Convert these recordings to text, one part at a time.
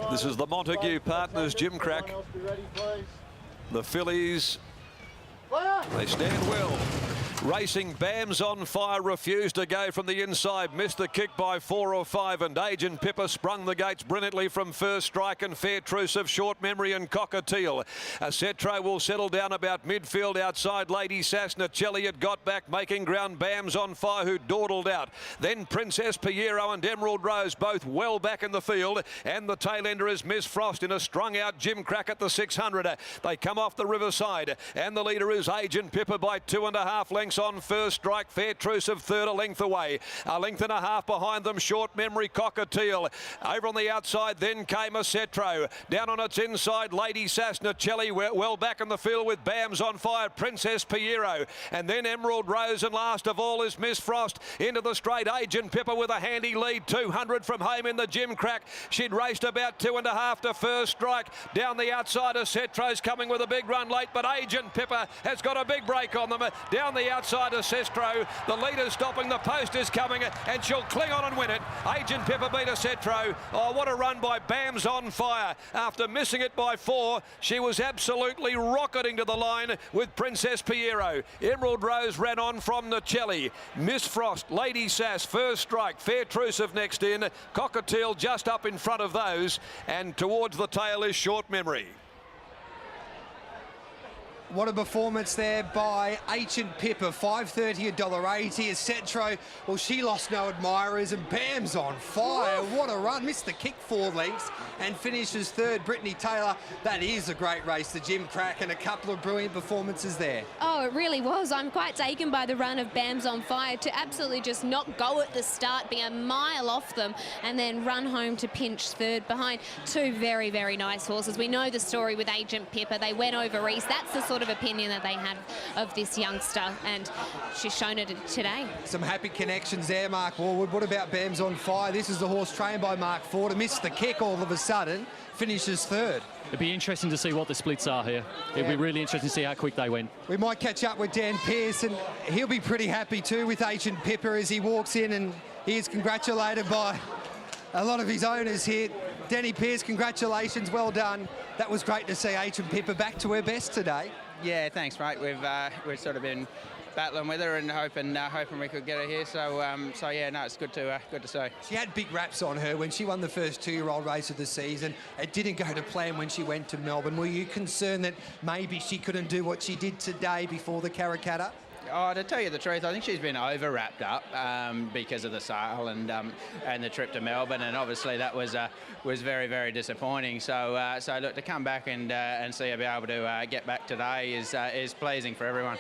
This is the Montague Partners Gym Crack. The fillies, they stand well. Racing Bams on Fire refused to go from the inside, missed the kick by 4 or 5, and Agent Pippa sprung the gates brilliantly from First Strike and Fair Truce of Short Memory and Cockatiel. Cetro will settle down about midfield outside Lady Sassnacelli had got back, making ground. Bams on Fire, who dawdled out. Then Princess Piero and Emerald Rose both well back in the field, and the tail ender is Miss Frost in a strung out Gym Crack at the 600. They come off the riverside, and the leader is Agent Pippa by 2.5 lengths on First Strike. Fair Truce of third, a length away. A length and a half behind them, Short Memory, Cockatiel. Over on the outside, then came a Cetro. Down on its inside, Lady Sassnacelli, well back in the field with Bams on Fire, Princess Piero. And then Emerald Rose, and last of all is Miss Frost. Into the straight, Agent Pippa with a handy lead, 200 from home in the Gym Crack. She'd raced about 2.5 to First Strike. Down the outside, a Cetro's coming with a big run late, but Agent Pippa has got a big break on them. Down the outside of Cetro, the leader's stopping, the post is coming, and she'll cling on and win it. Agent Pippa beat a Cetro. Oh, what a run by Bams on Fire. After missing it by 4, she was absolutely rocketing to the line with Princess Piero. Emerald Rose ran on from Nacelli. Miss Frost, Lady Sass, First Strike, Fair Truce of next in. Cockatiel just up in front of those, and towards the tail is Short Memory. What a performance there by Agent Pippa, $5.30 $1.80. As Cetro, well, she lost no admirers, and Bam's on Fire. What a run. Missed the kick 4 lengths and finishes third. Brittany Taylor, that is a great race, the Gym Crack, and a couple of brilliant performances there. Oh, it really was. I'm quite taken by the run of Bams on Fire to absolutely just not go at the start, be a mile off them, and then run home to pinch third behind two very, very nice horses. We know the story with Agent Pippa. They went over east. That's the sort of opinion that they had of this youngster, and she's shown it today. Some happy connections there, Mark Warwood. What about Bams on Fire? This is the horse trained by Mark Ford. Missed the kick all of a sudden, finishes third. It'd be interesting to see what the splits are here. It'd be really interesting to see how quick they went. We might catch up with Dan Pearce, and he'll be pretty happy too with Agent Pippa as he walks in, and he is congratulated by a lot of his owners here. Danny Pearce, congratulations, well done. That was great to see Agent Pippa back to her best today. Yeah, thanks, mate. We've sort of been battling with her and hoping we could get her here. So yeah, no, it's good to see. She had big raps on her when she won the first 2-year-old race of the season. It didn't go to plan when she went to Melbourne. Were you concerned that maybe she couldn't do what she did today before the Karrakatta? Oh, to tell you the truth, I think she's been over-wrapped up because of the sale and the trip to Melbourne, and obviously that was very, very disappointing. So look, to come back and see her be able to get back today is pleasing for everyone.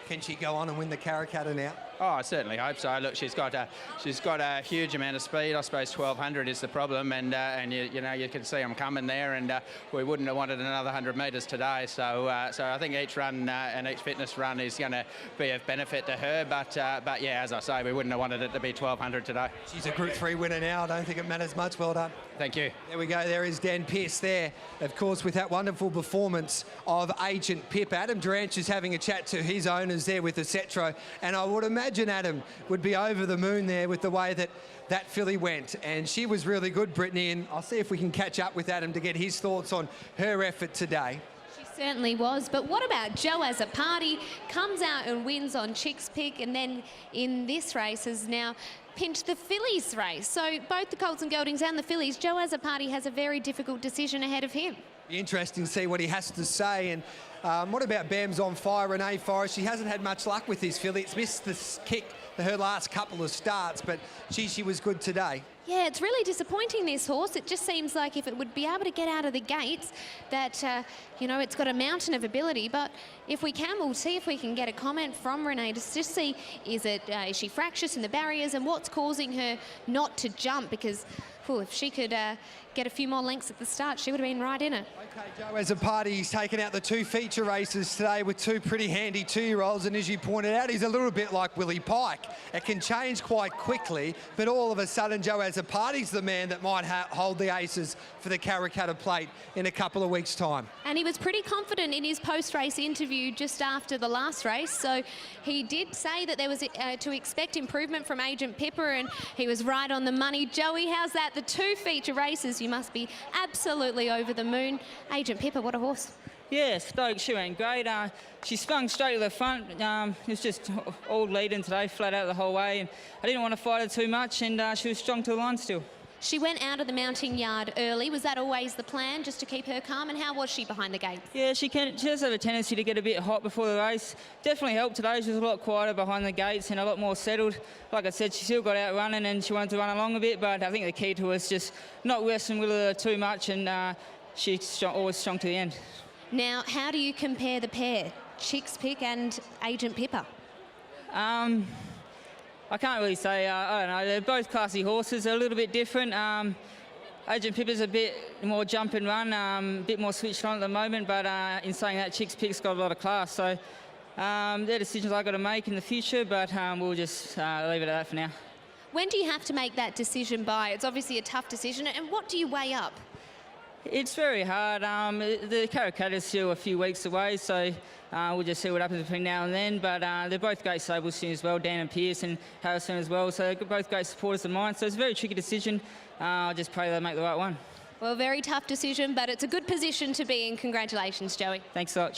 Can she go on and win the Karrakatta now? Oh, I certainly hope so. Look, she's got a huge amount of speed. I suppose 1200 is the problem, and you know you can see them coming there, and we wouldn't have wanted another 100 metres today. So I think each run and each fitness run is going to be of benefit to her. But yeah, as I say, we wouldn't have wanted it to be 1200 today. She's a Group 3 winner now. I don't think it matters much. Well done. Thank you. There we go. There is Dan Pearce there, of course, with that wonderful performance of Agent Pip. Adam Duranch is having a chat to his owners there with the Cetro, and I would imagine Adam would be over the moon there with the way that filly went, and she was really good, Brittany, and I'll see if we can catch up with Adam to get his thoughts on her effort today. She certainly was, but what about Joe as a party? Comes out and wins on Chick's Pick, and then in this race has now pinched the fillies race. So both the Colts and Geldings and the fillies, Joe as a party has a very difficult decision ahead of him. Be interesting to see what he has to say. And what about Bams on Fire, Renee Forrest? She hasn't had much luck with this filly. It's missed the kick her last couple of starts, but she was good today. Yeah, it's really disappointing, this horse. It just seems like if it would be able to get out of the gates, that, you know, it's got a mountain of ability. But if we can, we'll see if we can get a comment from Renee to just see, is she fractious in the barriers and what's causing her not to jump? Because, if she could get a few more lengths at the start, she would have been right in it. Okay, Joe, as a party, he's taken out the 2 feature races today with 2 pretty handy 2-year-olds, and as you pointed out, he's a little bit like Willie Pike. It can change quite quickly, but all of a sudden, Joe as a party's the man that might hold the aces for the Karrakatta Plate in a couple of weeks' time. And he was pretty confident in his post-race interview just after the last race, so he did say that there was to expect improvement from Agent Pippa, and he was right on the money. Joey, how's that the 2 feature races, you must be absolutely over the moon. Agent Pippa, what a horse. Yeah, stoked. She went great. She sprung straight to the front. It was just all leading today, flat out the whole way. And I didn't want to fight her too much, and she was strong to the line still. She went out of the mounting yard early. Was that always the plan, just to keep her calm? And how was she behind the gates? Yeah, she does have a tendency to get a bit hot before the race. Definitely helped today. She was a lot quieter behind the gates and a lot more settled. Like I said, she still got out running and she wanted to run along a bit, but I think the key to her is just not wrestling with her too much, and she's always strong to the end. Now, how do you compare the pair, Chicks Pick and Agent Pippa? I can't really say. I don't know. They're both classy horses. They're a little bit different. Agent Pippa's a bit more jump and run, a bit more switched on at the moment. But in saying that, Chicks Pick's got a lot of class. So they're decisions I've got to make in the future. But we'll just leave it at that for now. When do you have to make that decision by? It's obviously a tough decision. And what do you weigh up? It's very hard. The Karrakatta's still a few weeks away, so we'll just see what happens between now and then. But they're both great stables soon as well, Dan and Pierce and Harrison as well. So they're both great supporters of mine. So it's a very tricky decision. I'll just pray they make the right one. Well, very tough decision, but it's a good position to be in. Congratulations, Joey. Thanks a lot.